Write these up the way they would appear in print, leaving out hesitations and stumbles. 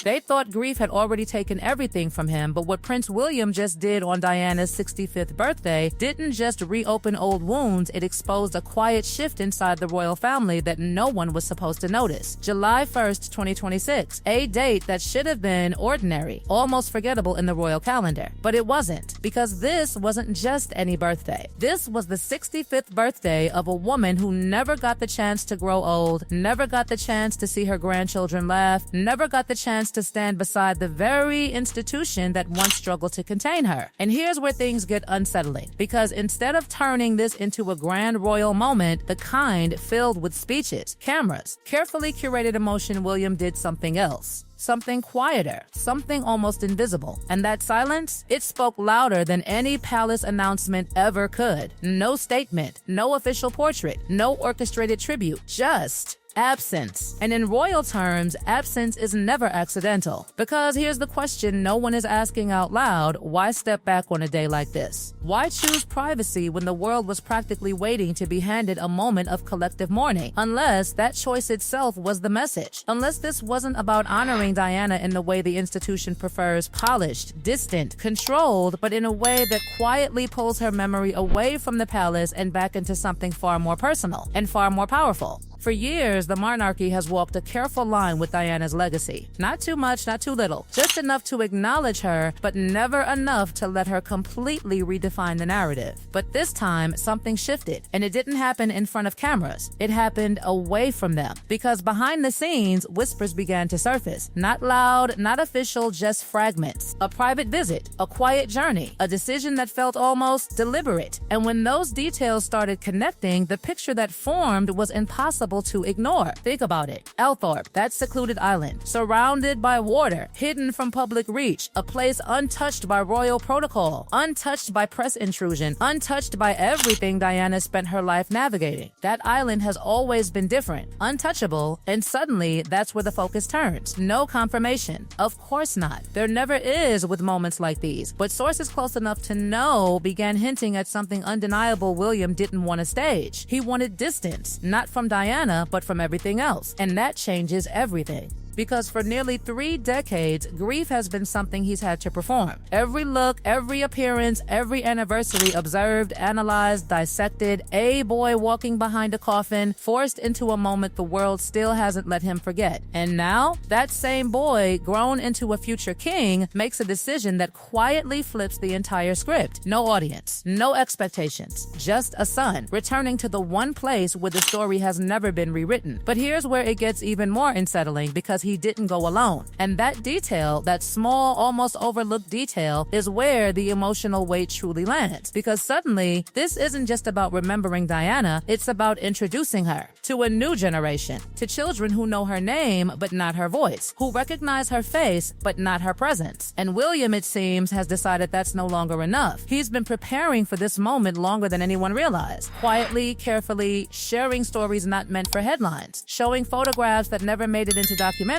They thought grief had already taken everything from him, but what Prince William just did on Diana's 65th birthday didn't just reopen old wounds, it exposed a quiet shift inside the royal family that no one was supposed to notice. July 1st, 2026, a date that should have been ordinary, almost forgettable in the royal calendar. But it wasn't, because this wasn't just any birthday. This was the 65th birthday of a woman who never got the chance to grow old, never got the chance to see her grandchildren laugh, never got the chance to stand beside the very institution that once struggled to contain her. And here's where things get unsettling, because instead of turning this into a grand royal moment, the kind filled with speeches, cameras, carefully curated emotion, William did something else. Something quieter, something almost invisible. And that silence, it spoke louder than any palace announcement ever could. No statement, no official portrait, no orchestrated tribute, just absence. And in royal terms, absence is never accidental. Because here's the question no one is asking out loud: why step back on a day like this? Why choose privacy when the world was practically waiting to be handed a moment of collective mourning? Unless that choice itself was the message. Unless this wasn't about honoring Diana in the way the institution prefers: polished, distant, controlled, but in a way that quietly pulls her memory away from the palace and back into something far more personal and far more powerful. For years, the monarchy has walked a careful line with Diana's legacy. Not too much, not too little. Just enough to acknowledge her, but never enough to let her completely redefine the narrative. But this time, something shifted, and it didn't happen in front of cameras. It happened away from them. Because behind the scenes, whispers began to surface. Not loud, not official, just fragments. A private visit, a quiet journey, a decision that felt almost deliberate. And when those details started connecting, the picture that formed was impossible to ignore. Think about it. Althorp, that secluded island, surrounded by water, hidden from public reach, a place untouched by royal protocol, untouched by press intrusion, untouched by everything Diana spent her life navigating. That island has always been different, untouchable, and suddenly that's where the focus turns. No confirmation. Of course not. There never is with moments like these, but sources close enough to know began hinting at something undeniable William didn't want to stage. He wanted distance, not from Diana, but from everything else. And that changes everything. Because for nearly 3 decades, grief has been something he's had to perform. Every look, every appearance, every anniversary observed, analyzed, dissected, a boy walking behind a coffin, forced into a moment the world still hasn't let him forget. And now, that same boy, grown into a future king, makes a decision that quietly flips the entire script. No audience, no expectations, just a son, returning to the one place where the story has never been rewritten. But here's where it gets even more unsettling, because he didn't go alone. And that detail, that small, almost overlooked detail, is where the emotional weight truly lands. Because suddenly, this isn't just about remembering Diana, it's about introducing her to a new generation, to children who know her name but not her voice, who recognize her face but not her presence. And William, it seems, has decided that's no longer enough. He's been preparing for this moment longer than anyone realized. Quietly, carefully, sharing stories not meant for headlines, showing photographs that never made it into documentaries,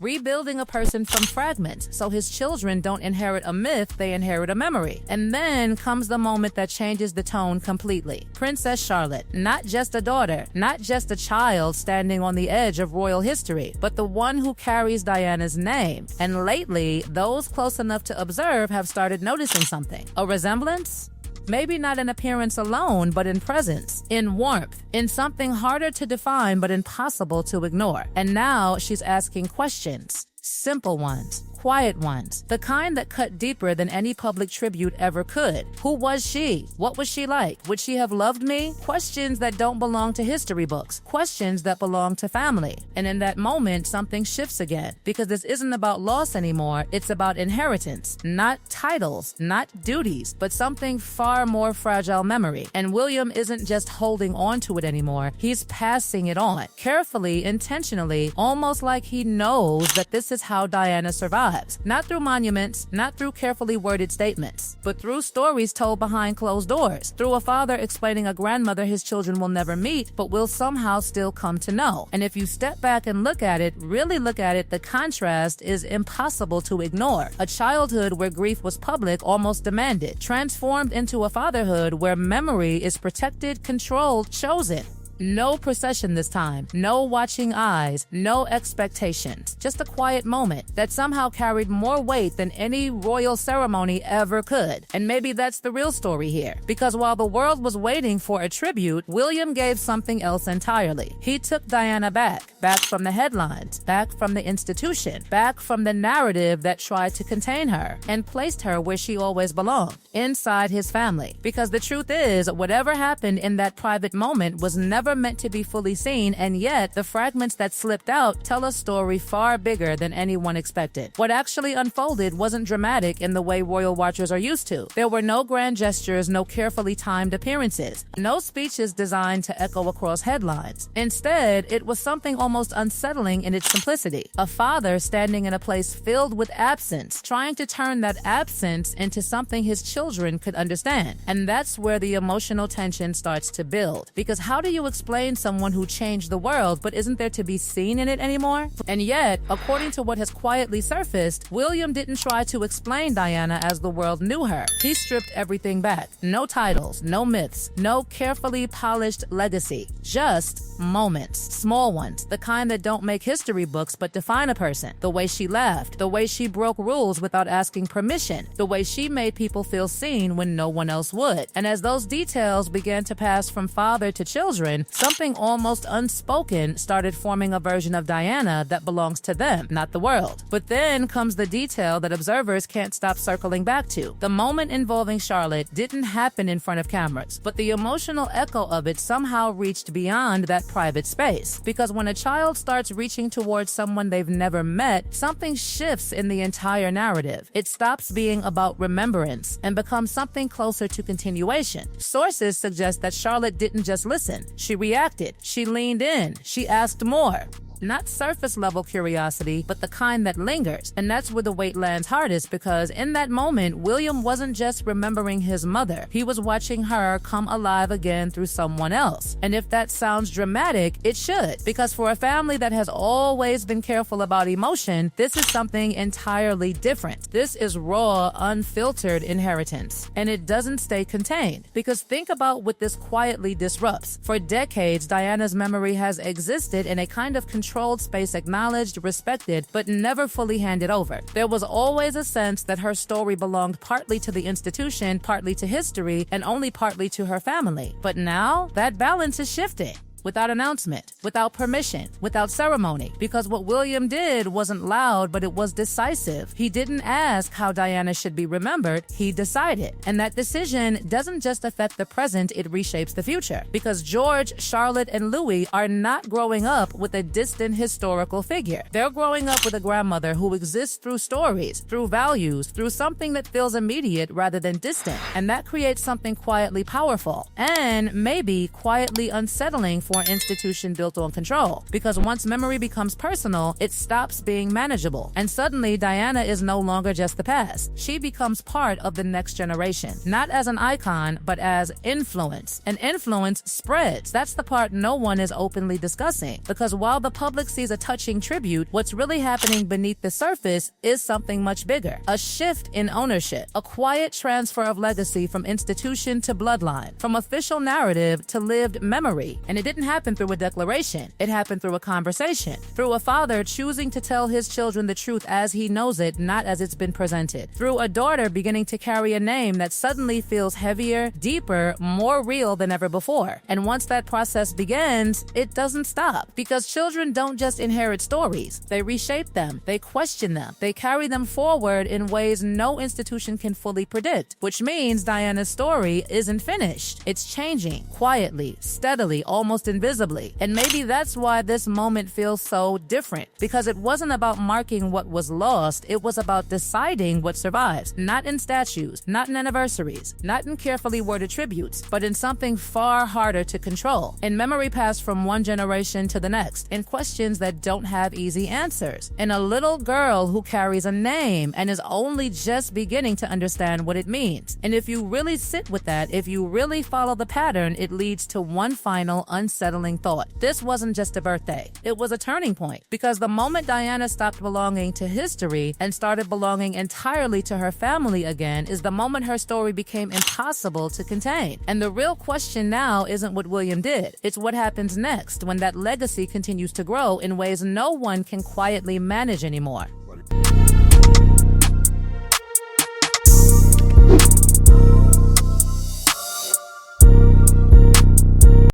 rebuilding a person from fragments so his children don't inherit a myth, they inherit a memory. And then comes the moment that changes the tone completely. Princess Charlotte, not just a daughter, not just a child standing on the edge of royal history, but the one who carries Diana's name. And lately, those close enough to observe have started noticing something. A resemblance? Maybe not in appearance alone, but in presence, in warmth, in something harder to define but impossible to ignore. And now she's asking questions, simple ones, quiet ones, the kind that cut deeper than any public tribute ever could. Who was she? What was she like? Would she have loved me? Questions that don't belong to history books, questions that belong to family. And in that moment, something shifts again, because this isn't about loss anymore, it's about inheritance, not titles, not duties, but something far more fragile: memory. And William isn't just holding on to it anymore, he's passing it on, carefully, intentionally, almost like he knows that this is how Diana survived. Not through monuments, not through carefully worded statements, but through stories told behind closed doors, through a father explaining a grandmother his children will never meet, but will somehow still come to know. And if you step back and look at it, really look at it, the contrast is impossible to ignore. A childhood where grief was public, almost demanded, transformed into a fatherhood where memory is protected, controlled, chosen. No procession this time, no watching eyes, no expectations. Just a quiet moment that somehow carried more weight than any royal ceremony ever could. And maybe that's the real story here. Because while the world was waiting for a tribute, William gave something else entirely. He took Diana back from the headlines, back from the institution, back from the narrative that tried to contain her, and placed her where she always belonged, inside his family. Because the truth is, whatever happened in that private moment was never meant to be fully seen, and yet the fragments that slipped out tell a story far bigger than anyone expected. What actually unfolded wasn't dramatic in the way royal watchers are used to. There were no grand gestures, no carefully timed appearances, no speeches designed to echo across headlines. Instead, it was something almost unsettling in its simplicity. A father standing in a place filled with absence, trying to turn that absence into something his children could understand. And that's where the emotional tension starts to build. Because how do you explain someone who changed the world but isn't there to be seen in it anymore? And yet, according to what has quietly surfaced, William didn't try to explain Diana as the world knew her. He stripped everything back. No titles, no myths, no carefully polished legacy. Just moments. Small ones. The kind that don't make history books but define a person. The way she laughed. The way she broke rules without asking permission. The way she made people feel seen when no one else would. And as those details began to pass from father to children, something almost unspoken started forming a version of Diana that belongs to them, not the world. But then comes the detail that observers can't stop circling back to. The moment involving Charlotte didn't happen in front of cameras, but the emotional echo of it somehow reached beyond that private space. Because when a child starts reaching towards someone they've never met, something shifts in the entire narrative. It stops being about remembrance and becomes something closer to continuation. Sources suggest that Charlotte didn't just listen. She reacted. She leaned in. She asked more. Not surface-level curiosity, but the kind that lingers. And that's where the weight lands hardest, because in that moment, William wasn't just remembering his mother. He was watching her come alive again through someone else. And if that sounds dramatic, it should. Because for a family that has always been careful about emotion, this is something entirely different. This is raw, unfiltered inheritance. And it doesn't stay contained. Because think about what this quietly disrupts. For decades, Diana's memory has existed in a kind of controlled space, acknowledged, respected, but never fully handed over. There was always a sense that her story belonged partly to the institution, partly to history, and only partly to her family. But now, that balance is shifting. Without announcement, without permission, without ceremony. Because what William did wasn't loud, but it was decisive. He didn't ask how Diana should be remembered, he decided. And that decision doesn't just affect the present, it reshapes the future. Because George, Charlotte, and Louis are not growing up with a distant historical figure. They're growing up with a grandmother who exists through stories, through values, through something that feels immediate rather than distant. And that creates something quietly powerful, and maybe quietly unsettling for an institution built on control. Because once memory becomes personal, it stops being manageable. And suddenly, Diana is no longer just the past. She becomes part of the next generation. Not as an icon, but as influence. And influence spreads. That's the part no one is openly discussing. Because while the public sees a touching tribute, what's really happening beneath the surface is something much bigger. A shift in ownership. A quiet transfer of legacy from institution to bloodline. From official narrative to lived memory. And it didn't happen through a declaration. It happened through a conversation. Through a father choosing to tell his children the truth as he knows it, not as it's been presented. Through a daughter beginning to carry a name that suddenly feels heavier, deeper, more real than ever before. And once that process begins, it doesn't stop. Because children don't just inherit stories. They reshape them. They question them. They carry them forward in ways no institution can fully predict. Which means Diana's story isn't finished. It's changing, quietly, steadily, almost invisibly. And maybe that's why this moment feels so different. Because it wasn't about marking what was lost, it was about deciding what survives. Not in statues, not in anniversaries, not in carefully worded tributes, but in something far harder to control. In memory passed from one generation to the next, in questions that don't have easy answers. In a little girl who carries a name and is only just beginning to understand what it means. And if you really sit with that, if you really follow the pattern, it leads to one final unsaid unsettling thought. This wasn't just a birthday. It was a turning point, because the moment Diana stopped belonging to history and started belonging entirely to her family again is the moment her story became impossible to contain. And the real question now isn't what William did. It's what happens next when that legacy continues to grow in ways no one can quietly manage anymore.